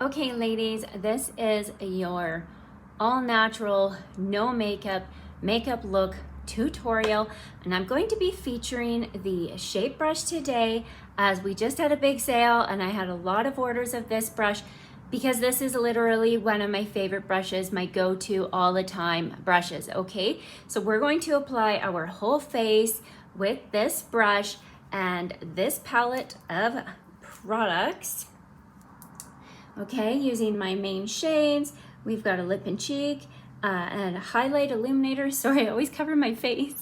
Okay, ladies, this is your all natural, no makeup look tutorial, and I'm going to be featuring the shape brush today as we just had a big sale and I had a lot of orders of this brush because this is literally one of my favorite brushes, my go-to all the time brushes. Okay, so we're going to apply our whole face with this brush and this palette of products. Okay, using my main shades, we've got a lip and cheek, and a highlight illuminator. Sorry, I always cover my face.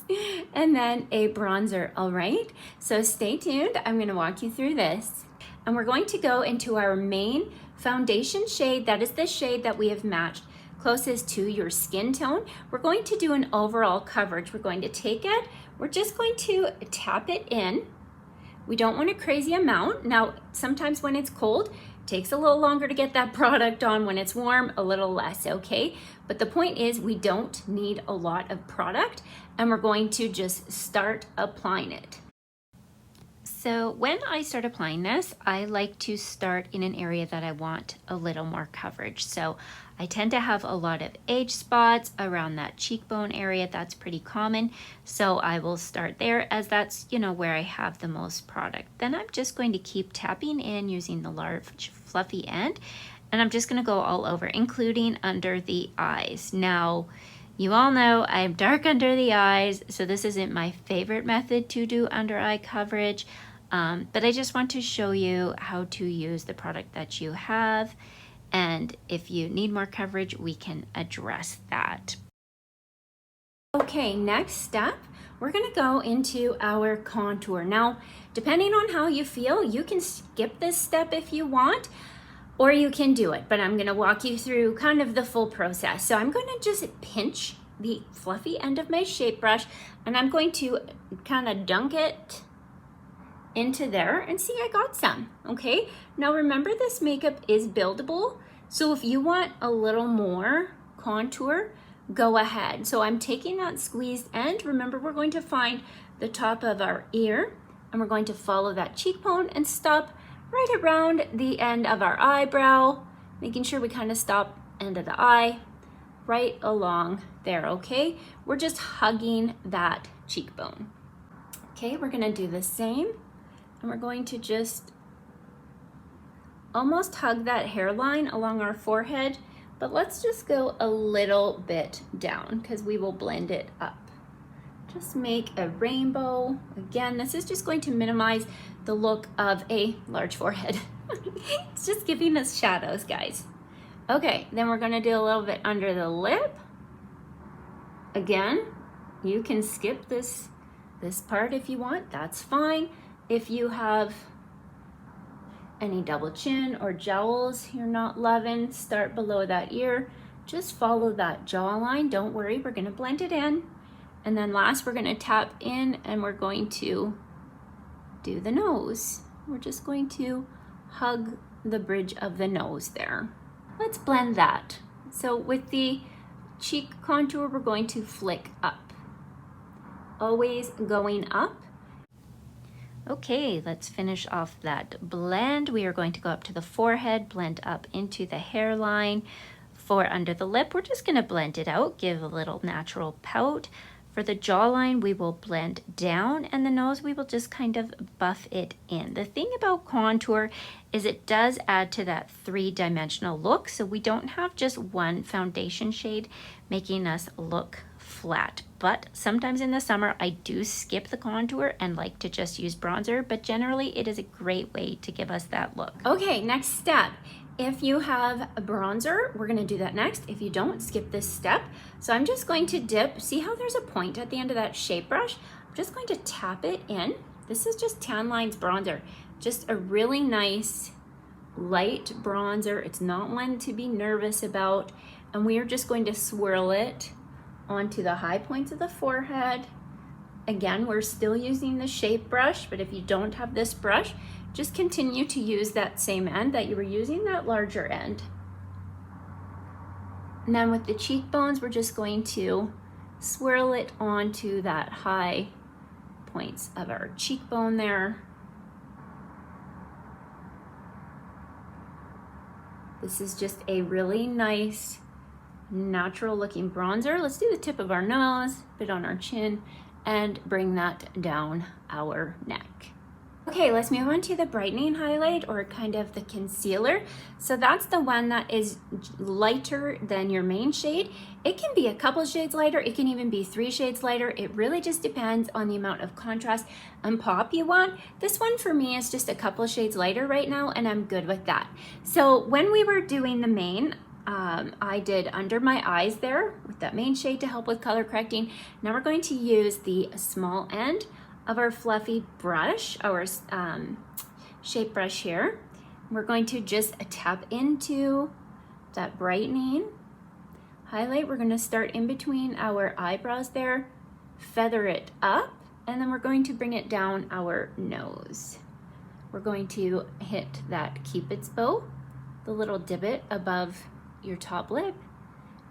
And then a bronzer, all right? So stay tuned, I'm gonna walk you through this. And we're going to go into our main foundation shade. That is the shade that we have matched closest to your skin tone. We're going to do an overall coverage. We're going to take it, we're just going to tap it in. We don't want a crazy amount. Now, sometimes when it's cold, it takes a little longer to get that product on. When it's warm, a little less, okay? But the point is we don't need a lot of product and we're going to just start applying it. So when I start applying this, I like to start in an area that I want a little more coverage. So I tend to have a lot of age spots around that cheekbone area. That's pretty common. So I will start there as that's, where I have the most product. Then I'm just going to keep tapping in using the large fluffy end. And I'm just gonna go all over, including under the eyes. Now, you all know I'm dark under the eyes, so this isn't my favorite method to do under eye coverage. But I just want to show you how to use the product that you have. And if you need more coverage, we can address that. Okay, next step, we're gonna go into our contour. Now, depending on how you feel, you can skip this step if you want, or you can do it, but I'm gonna walk you through kind of the full process. So I'm gonna just pinch the fluffy end of my shape brush and I'm going to kind of dunk it into there and see I got some, okay? Now remember this makeup is buildable, so if you want a little more contour, go ahead. So I'm taking that squeezed end. Remember, we're going to find the top of our ear and we're going to follow that cheekbone and stop right around the end of our eyebrow, making sure we kind of stop end of the eye, right along there, okay? We're just hugging that cheekbone. Okay, we're gonna do the same. And we're going to just almost hug that hairline along our forehead, but let's just go a little bit down because we will blend it up. Just make a rainbow. Again, this is just going to minimize the look of a large forehead. It's just giving us shadows, guys. Okay, then we're gonna do a little bit under the lip. Again, you can skip this part if you want, that's fine. If you have any double chin or jowls you're not loving, start below that ear. Just follow that jawline. Don't worry, we're gonna blend it in. And then last, we're gonna tap in and we're going to do the nose. We're just going to hug the bridge of the nose there. Let's blend that. So with the cheek contour, we're going to flick up. Always going up. Okay, let's finish off that blend. We are going to go up to the forehead, blend up into the hairline. For under the lip, we're just gonna blend it out, give a little natural pout. For the jawline, we will blend down, and the nose, we will just kind of buff it in. The thing about contour is it does add to that three-dimensional look, so we don't have just one foundation shade making us look flat. But sometimes in the summer, I do skip the contour and like to just use bronzer, but generally it is a great way to give us that look. Okay, next step. If you have a bronzer, we're gonna do that next. If you don't, skip this step. So I'm just going to dip, see how there's a point at the end of that shape brush? I'm just going to tap it in. This is just Tan Lines bronzer. Just a really nice light bronzer. It's not one to be nervous about. And we are just going to swirl it onto the high points of the forehead. Again, we're still using the shape brush, but if you don't have this brush, just continue to use that same end that you were using, that larger end. And then with the cheekbones, we're just going to swirl it onto that high points of our cheekbone there. This is just a really nice, natural looking bronzer. Let's do the tip of our nose, bit on our chin, and bring that down our neck. Okay, let's move on to the brightening highlight, or kind of the concealer. So that's the one that is lighter than your main shade. It can be a couple shades lighter, it can even be 3 shades lighter. It really just depends on the amount of contrast and pop you want. This one for me is just a couple shades lighter right now, and I'm good with that. So when we were doing the main, I did under my eyes there with that main shade to help with color correcting. Now we're going to use the small end of our fluffy brush, our shape brush here. We're going to just tap into that brightening highlight. We're going to start in between our eyebrows there, feather it up, and then we're going to bring it down our nose. We're going to hit that Cupid's bow, the little divot above your top lip.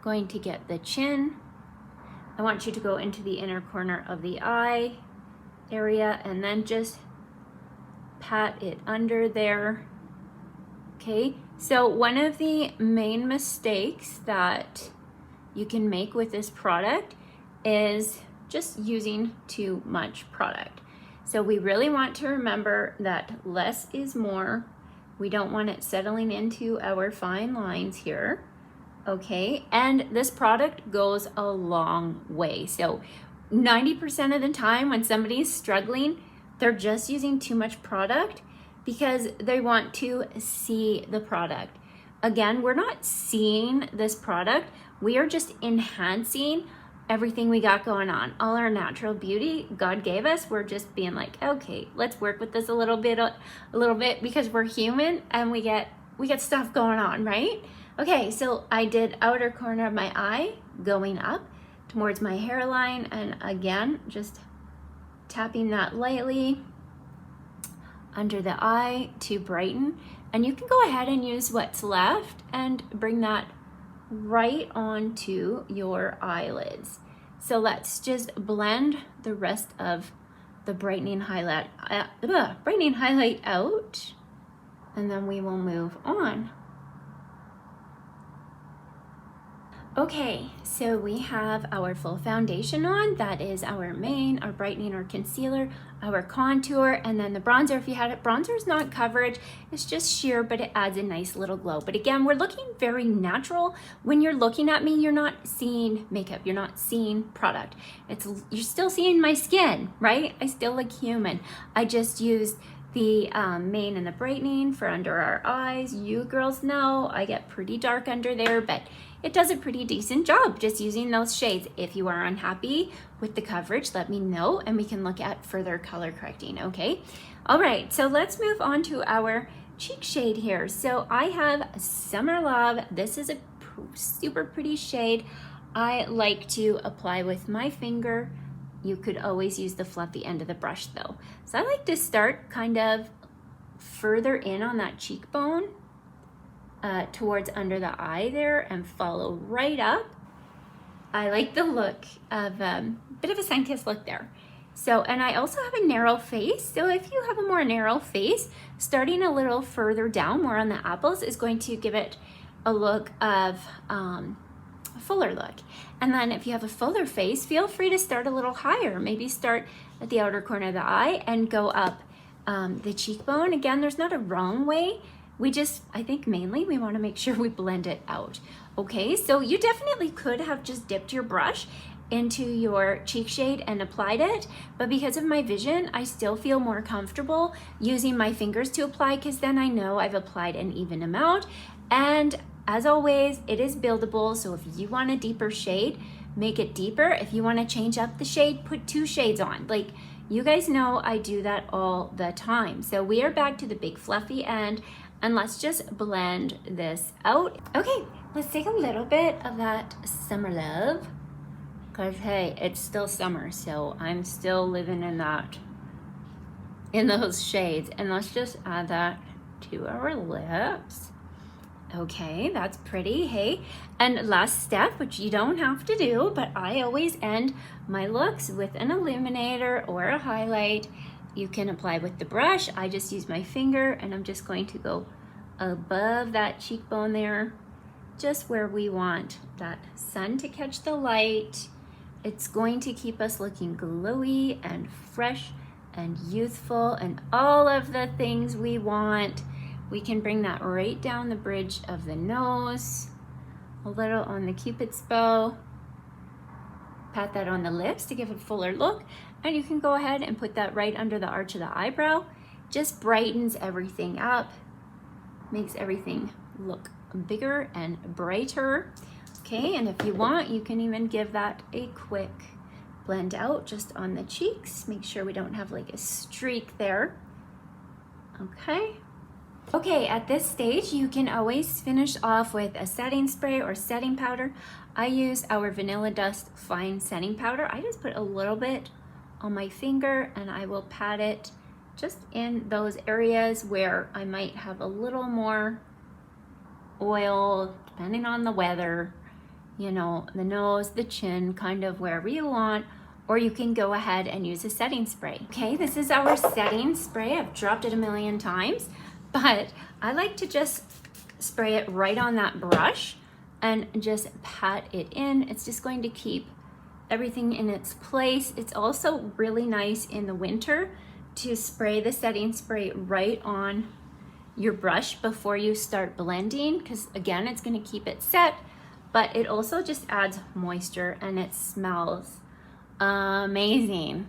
Going to get the chin. I want you to go into the inner corner of the eye area and then just pat it under there. Okay, so one of the main mistakes that you can make with this product is just using too much product. So we really want to remember that less is more. We don't want it settling into our fine lines here. Okay, and this product goes a long way. So 90% of the time when somebody's struggling, they're just using too much product because they want to see the product. Again, we're not seeing this product. We are just enhancing everything we got going on. All our natural beauty God gave us, we're just being like, okay, let's work with this a little bit because we're human and we get stuff going on, right? Okay, so I did outer corner of my eye going up towards my hairline, and again, just tapping that lightly under the eye to brighten. And you can go ahead and use what's left and bring that right onto your eyelids. So let's just blend the rest of the brightening highlight out, and then we will move on. Okay, so we have our full foundation on. That is our main, our brightening, our concealer, our contour, and then the bronzer. If you had it, bronzer is not coverage, it's just sheer, but it adds a nice little glow. But again, we're looking very natural. When you're looking at me, you're not seeing makeup, you're not seeing product. You're still seeing my skin, right? I still look human. I just used the main and the brightening for under our eyes. You girls know I get pretty dark under there, but it does a pretty decent job just using those shades. If you are unhappy with the coverage, let me know and we can look at further color correcting, okay? All right, so let's move on to our cheek shade here. So I have Summer Love. This is a super pretty shade. I like to apply with my finger. You could always use the fluffy end of the brush though. So I like to start kind of further in on that cheekbone towards under the eye there and follow right up. I like the look of bit of a sun-kissed look there. So, and I also have a narrow face. So if you have a more narrow face, starting a little further down, more on the apples, is going to give it a look of a fuller look. And then if you have a fuller face, feel free to start a little higher. Maybe start at the outer corner of the eye and go up the cheekbone. Again, there's not a wrong way. I think mainly we want to make sure we blend it out. Okay, so you definitely could have just dipped your brush into your cheek shade and applied it, but because of my vision, I still feel more comfortable using my fingers to apply, because then I know I've applied an even amount. And as always, it is buildable, so if you want a deeper shade, make it deeper. If you want to change up the shade, put 2 shades on. Like, you guys know I do that all the time. So we are back to the big fluffy end, and let's just blend this out. Okay, let's take a little bit of that Summer Love, because hey, it's still summer, so I'm still living in those shades. And let's just add that to our lips. Okay, that's pretty, hey. And last step, which you don't have to do, but I always end my looks with an illuminator or a highlight. You can apply with the brush. I just use my finger, and I'm just going to go above that cheekbone there, just where we want that sun to catch the light. It's going to keep us looking glowy and fresh and youthful and all of the things we want. We can bring that right down the bridge of the nose, a little on the Cupid's bow, pat that on the lips to give it a fuller look, and you can go ahead and put that right under the arch of the eyebrow. Just brightens everything up, makes everything look bigger and brighter. Okay, and if you want, you can even give that a quick blend out just on the cheeks. Make sure we don't have like a streak there. Okay. Okay, at this stage, you can always finish off with a setting spray or setting powder. I use our Vanilla Dust Fine Setting Powder. I just put a little bit on my finger and I will pat it just in those areas where I might have a little more oil, depending on the weather, you know, the nose, the chin, kind of wherever you want, or you can go ahead and use a setting spray. Okay, this is our setting spray. I've dropped it a million times, but I like to just spray it right on that brush and just pat it in. It's just going to keep everything in its place. It's also really nice in the winter to spray the setting spray right on your brush before you start blending, because again, it's going to keep it set, but it also just adds moisture and it smells amazing.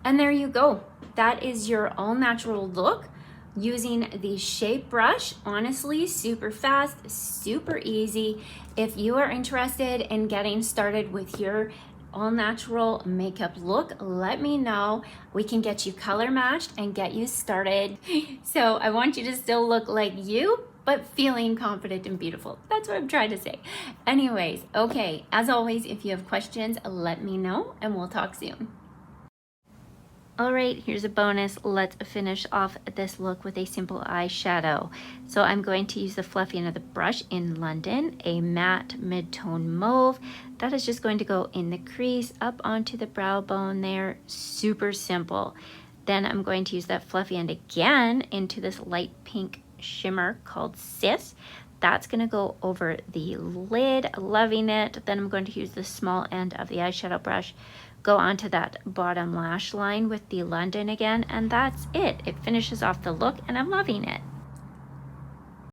And there you go. That is your all natural look using the Shape brush. Honestly, super fast, super easy. If you are interested in getting started with your all natural makeup look, let me know. We can get you color matched and get you started. So I want you to still look like you, but feeling confident and beautiful. That's what I'm trying to say. Anyways, okay, as always, if you have questions, let me know and we'll talk soon. All right, here's a bonus. Let's finish off this look with a simple eyeshadow. So I'm going to use the fluffy end of the brush in London, a matte mid-tone mauve. That is just going to go in the crease, up onto the brow bone there. Super simple. Then I'm going to use that fluffy end again into this light pink shimmer called Sis. That's gonna go over the lid, loving it. Then I'm going to use the small end of the eyeshadow brush, go onto that bottom lash line with the London again, and that's it. It finishes off the look and I'm loving it.